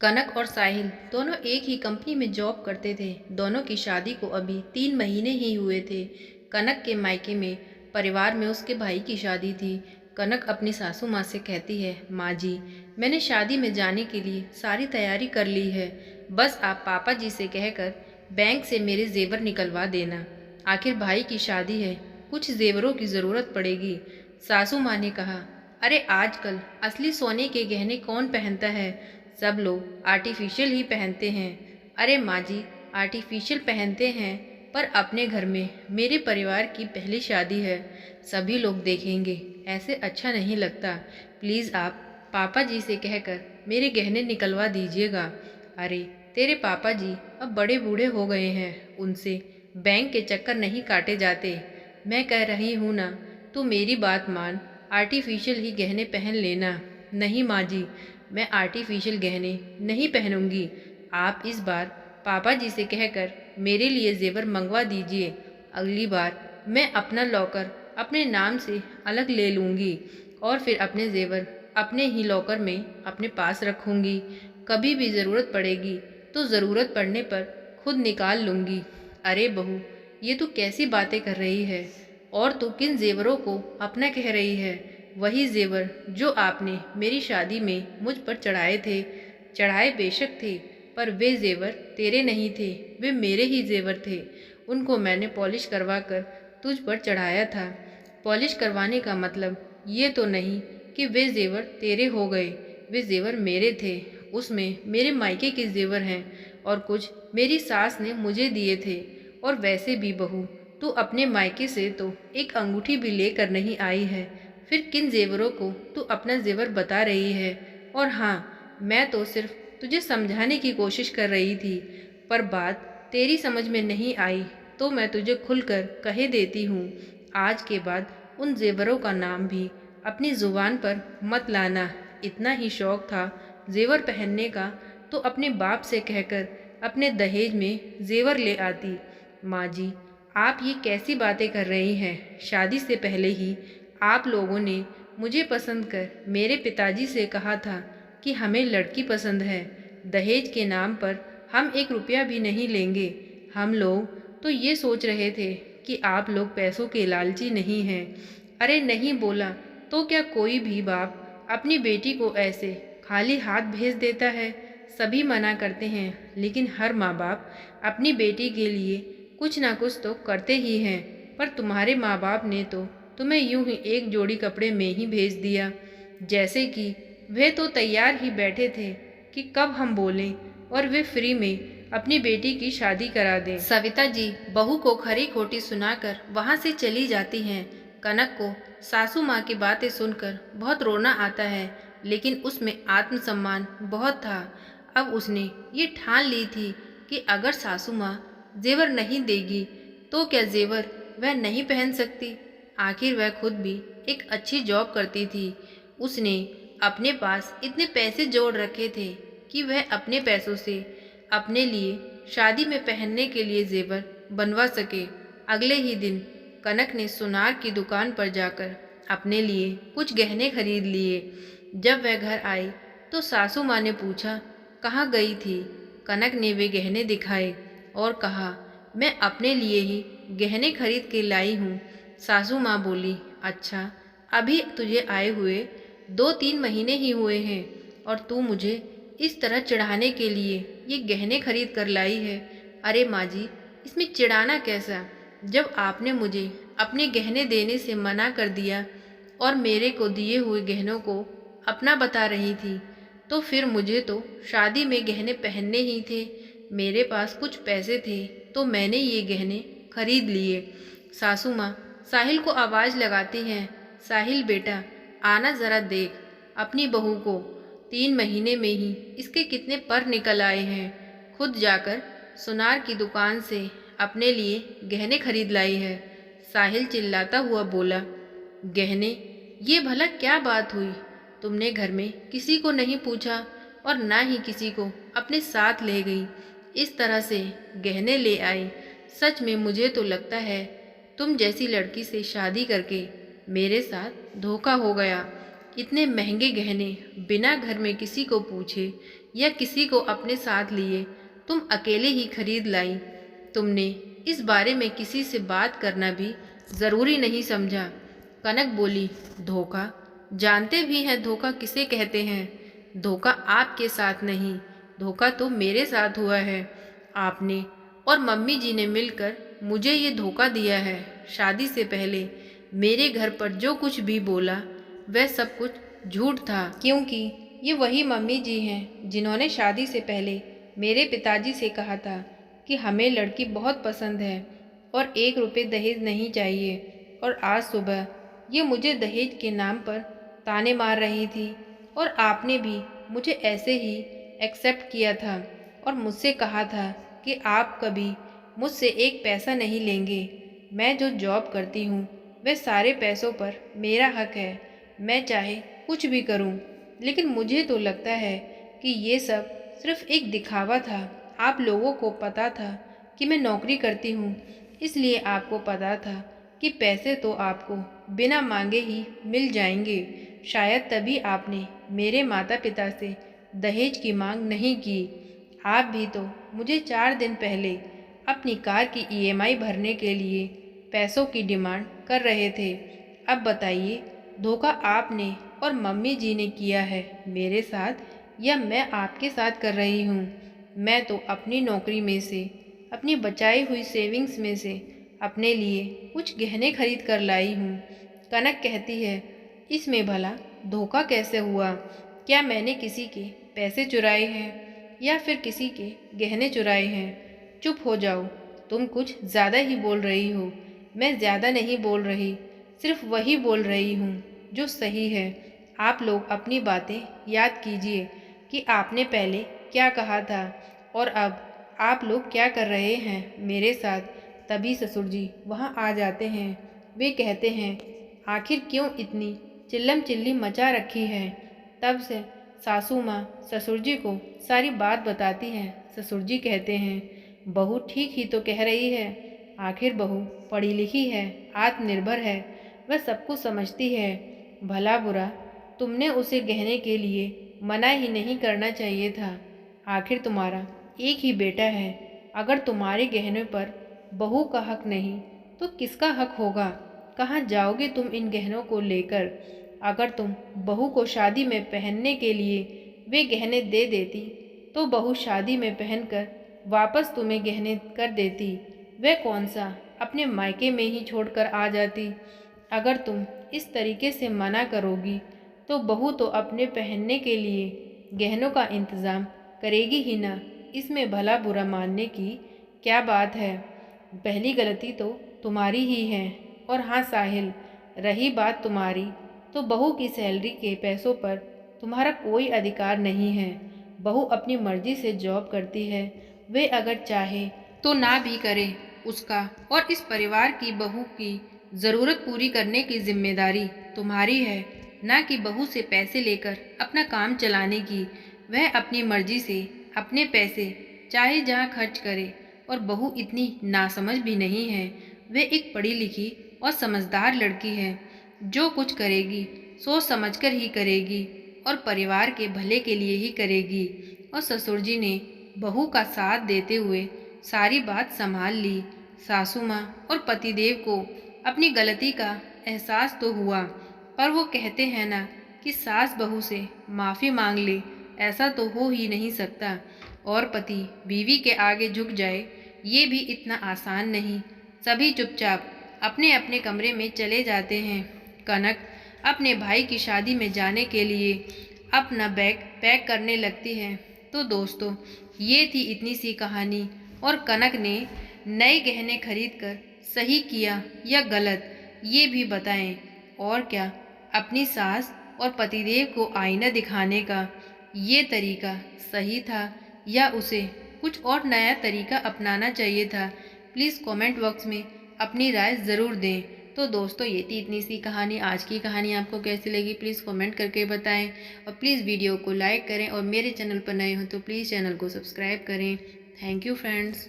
कनक और साहिल दोनों एक ही कंपनी में जॉब करते थे। दोनों की शादी को अभी 3 महीने ही हुए थे। कनक के मायके में परिवार में उसके भाई की शादी थी। कनक अपनी सासू माँ से कहती है, माँ जी, मैंने शादी में जाने के लिए सारी तैयारी कर ली है। बस आप पापा जी से कहकर बैंक से मेरे जेवर निकलवा देना। आखिर भाई की शादी है, कुछ जेवरों की ज़रूरत पड़ेगी। सासू माँ ने कहा, अरे आजकल असली सोने के गहने कौन पहनता है? सब लोग आर्टिफिशियल ही पहनते हैं। अरे माँ जी, आर्टिफिशियल पहनते हैं, पर अपने घर में मेरे परिवार की पहली शादी है, सभी लोग देखेंगे, ऐसे अच्छा नहीं लगता। प्लीज़ आप पापा जी से कहकर मेरे गहने निकलवा दीजिएगा। अरे तेरे पापा जी अब बड़े बूढ़े हो गए हैं, उनसे बैंक के चक्कर नहीं काटे जाते। मैं कह रही हूँ ना, तू मेरी बात मान, आर्टिफिशियल ही गहने पहन लेना। नहीं माँ जी, मैं आर्टिफिशियल गहने नहीं पहनूंगी। आप इस बार पापा जी से कहकर मेरे लिए जेवर मंगवा दीजिए। अगली बार मैं अपना लॉकर अपने नाम से अलग ले लूँगी और फिर अपने जेवर अपने ही लॉकर में अपने पास रखूँगी। कभी भी ज़रूरत पड़ेगी तो ज़रूरत पड़ने पर खुद निकाल लूँगी। अरे बहू, ये तू कैसी बातें कर रही है? और तू किन जेवरों को अपना कह रही है? वही जेवर जो आपने मेरी शादी में मुझ पर चढ़ाए थे। चढ़ाए बेशक थे, पर वे जेवर तेरे नहीं थे, वे मेरे ही जेवर थे। उनको मैंने पॉलिश करवा कर तुझ पर चढ़ाया था। पॉलिश करवाने का मतलब ये तो नहीं कि वे जेवर तेरे हो गए। वे जेवर मेरे थे, उसमें मेरे मायके के जेवर हैं और कुछ मेरी सास ने मुझे दिए थे। और वैसे भी बहू, तू अपने मायके से तो एक अंगूठी भी लेकर नहीं आई है, फिर किन जेवरों को तू अपना जेवर बता रही है? और हाँ, मैं तो सिर्फ तुझे समझाने की कोशिश कर रही थी, पर बात तेरी समझ में नहीं आई तो मैं तुझे खुलकर कह देती हूँ, आज के बाद उन जेवरों का नाम भी अपनी ज़ुबान पर मत लाना। इतना ही शौक था जेवर पहनने का तो अपने बाप से कहकर अपने दहेज में जेवर ले आती। माँ जी, आप ये कैसी बातें कर रही हैं? शादी से पहले ही आप लोगों ने मुझे पसंद कर मेरे पिताजी से कहा था कि हमें लड़की पसंद है। दहेज के नाम पर हम 1 रुपया भी नहीं लेंगे। हम लोग तो ये सोच रहे थे कि आप लोग पैसों के लालची नहीं हैं। अरे नहीं बोला तो क्या कोई भी बाप अपनी बेटी को ऐसे खाली हाथ भेज देता है? सभी मना करते हैं, लेकिन हर माँ बाप अपनी बेटी के लिए कुछ ना कुछ तो करते ही हैं। पर तुम्हारे माँ बाप ने तो तुम्हें यूं ही एक जोड़ी कपड़े में ही भेज दिया, जैसे कि वे तो तैयार ही बैठे थे कि कब हम बोलें और वे फ्री में अपनी बेटी की शादी करा दें। सविता जी बहू को खरी खोटी सुनाकर वहाँ से चली जाती हैं। कनक को सासू माँ की बातें सुनकर बहुत रोना आता है, लेकिन उसमें आत्मसम्मान बहुत था। अब उसने ये ठान ली थी कि अगर सासू माँ जेवर नहीं देगी तो क्या जेवर वह नहीं पहन सकती। आखिर वह खुद भी एक अच्छी जॉब करती थी। उसने अपने पास इतने पैसे जोड़ रखे थे कि वह अपने पैसों से अपने लिए शादी में पहनने के लिए जेवर बनवा सके। अगले ही दिन कनक ने सुनार की दुकान पर जाकर अपने लिए कुछ गहने खरीद लिए। जब वह घर आई तो सासू माँ ने पूछा, कहाँ गई थी? कनक ने वे गहने दिखाए और कहा, मैं अपने लिए ही गहने खरीद के लाई हूँ। सासू माँ बोली, अच्छा, अभी तुझे आए हुए 2-3 महीने ही हुए हैं और तू मुझे इस तरह चिढ़ाने के लिए ये गहने खरीद कर लाई है। अरे माँ जी, इसमें चिढ़ाना कैसा, जब आपने मुझे अपने गहने देने से मना कर दिया और मेरे को दिए हुए गहनों को अपना बता रही थी, तो फिर मुझे तो शादी में गहने पहनने ही थे। मेरे पास कुछ पैसे थे तो मैंने ये गहने खरीद लिए। सासू माँ साहिल को आवाज़ लगाती हैं, साहिल बेटा, आना ज़रा देख अपनी बहू को। 3 महीने में ही इसके कितने पर निकल आए हैं। खुद जाकर सुनार की दुकान से अपने लिए गहने खरीद लाई है। साहिल चिल्लाता हुआ बोला, गहने? ये भला क्या बात हुई? तुमने घर में किसी को नहीं पूछा और ना ही किसी को अपने साथ ले गई, इस तरह से गहने ले आई। सच में मुझे तो लगता है तुम जैसी लड़की से शादी करके मेरे साथ धोखा हो गया। इतने महंगे गहने बिना घर में किसी को पूछे या किसी को अपने साथ लिए तुम अकेले ही खरीद लाई। तुमने इस बारे में किसी से बात करना भी ज़रूरी नहीं समझा। कनक बोली, धोखा? जानते भी हैं धोखा किसे कहते हैं। धोखा आपके साथ नहीं, धोखा तो मेरे साथ हुआ है। आपने और मम्मी जी ने मिलकर मुझे ये धोखा दिया है। शादी से पहले मेरे घर पर जो कुछ भी बोला वह सब कुछ झूठ था, क्योंकि ये वही मम्मी जी हैं जिन्होंने शादी से पहले मेरे पिताजी से कहा था कि हमें लड़की बहुत पसंद है और 1 रुपये दहेज नहीं चाहिए। और आज सुबह ये मुझे दहेज के नाम पर ताने मार रही थी और आपने भी मुझे ऐसे ही एक्सेप्ट किया था और मुझसे कहा था कि आप कभी मुझसे 1 पैसा नहीं लेंगे। मैं जो जॉब करती हूँ वह सारे पैसों पर मेरा हक है। मैं चाहे कुछ भी करूँ, लेकिन मुझे तो लगता है कि ये सब सिर्फ एक दिखावा था। आप लोगों को पता था कि मैं नौकरी करती हूँ, इसलिए आपको पता था कि पैसे तो आपको बिना मांगे ही मिल जाएंगे। शायद तभी आपने मेरे माता पिता से दहेज की मांग नहीं की। आप भी तो मुझे 4 दिन पहले अपनी कार की ईएमआई भरने के लिए पैसों की डिमांड कर रहे थे। अब बताइए, धोखा आपने और मम्मी जी ने किया है मेरे साथ या मैं आपके साथ कर रही हूँ? मैं तो अपनी नौकरी में से, अपनी बचाई हुई सेविंग्स में से अपने लिए कुछ गहने खरीद कर लाई हूँ। कनक कहती है, इसमें भला धोखा कैसे हुआ? क्या मैंने किसी के पैसे चुराए हैं या फिर किसी के गहने चुराए हैं? चुप हो जाओ, तुम कुछ ज़्यादा ही बोल रही हो। मैं ज़्यादा नहीं बोल रही, सिर्फ वही बोल रही हूँ जो सही है। आप लोग अपनी बातें याद कीजिए कि आपने पहले क्या कहा था और अब आप लोग क्या कर रहे हैं मेरे साथ। तभी ससुर जी वहाँ आ जाते हैं। वे कहते हैं, आखिर क्यों इतनी चिल्लम चिल्ली मचा रखी है? तब से सासू माँ ससुर जी को सारी बात बताती हैं। ससुर जी कहते हैं, बहू ठीक ही तो कह रही है। आखिर बहू पढ़ी लिखी है, आत्मनिर्भर है, वह सब कुछ समझती है। भला बुरा तुमने उसे गहने के लिए मना ही नहीं करना चाहिए था। आखिर तुम्हारा एक ही बेटा है। अगर तुम्हारे गहने पर बहू का हक नहीं तो किसका हक होगा? कहाँ जाओगे तुम इन गहनों को लेकर? अगर तुम बहू को शादी में पहनने के लिए वे गहने दे देती तो बहू शादी में पहनकर वापस तुम्हें गहने कर देती। वह कौन सा अपने मायके में ही छोड़कर आ जाती। अगर तुम इस तरीके से मना करोगी तो बहू तो अपने पहनने के लिए गहनों का इंतज़ाम करेगी ही ना। इसमें भला बुरा मानने की क्या बात है? पहली गलती तो तुम्हारी ही है। और हाँ साहिल, रही बात तुम्हारी, तो बहू की सैलरी के पैसों पर तुम्हारा कोई अधिकार नहीं है। बहू अपनी मर्जी से जॉब करती है। वे अगर चाहे तो ना भी करे। उसका और इस परिवार की बहू की ज़रूरत पूरी करने की जिम्मेदारी तुम्हारी है, ना कि बहू से पैसे लेकर अपना काम चलाने की। वह अपनी मर्जी से अपने पैसे चाहे जहाँ खर्च करे। और बहू इतनी नासमझ भी नहीं है। वह एक पढ़ी लिखी और समझदार लड़की है। जो कुछ करेगी सोच समझकर ही करेगी और परिवार के भले के लिए ही करेगी। और ससुर जी ने बहू का साथ देते हुए सारी बात संभाल ली। सासू माँ और पतिदेव को अपनी गलती का एहसास तो हुआ, पर वो कहते हैं ना कि सास बहू से माफ़ी मांग ले, ऐसा तो हो ही नहीं सकता। और पति बीवी के आगे झुक जाए, ये भी इतना आसान नहीं। सभी चुपचाप अपने अपने कमरे में चले जाते हैं। कनक अपने भाई की शादी में जाने के लिए अपना बैग पैक करने लगती है। तो दोस्तों, ये थी इतनी सी कहानी। और कनक ने नए गहने खरीदकर सही किया या गलत, ये भी बताएं। और क्या अपनी सास और पतिदेव को आईना दिखाने का ये तरीका सही था या उसे कुछ और नया तरीका अपनाना चाहिए था? प्लीज़ कमेंट बॉक्स में अपनी राय ज़रूर दें। तो दोस्तों, ये थी इतनी सी कहानी। आज की कहानी आपको कैसी लगी प्लीज़ कमेंट करके बताएं। और प्लीज़ वीडियो को लाइक करें और मेरे चैनल पर नए हो तो प्लीज़ चैनल को सब्सक्राइब करें। Thank you friends.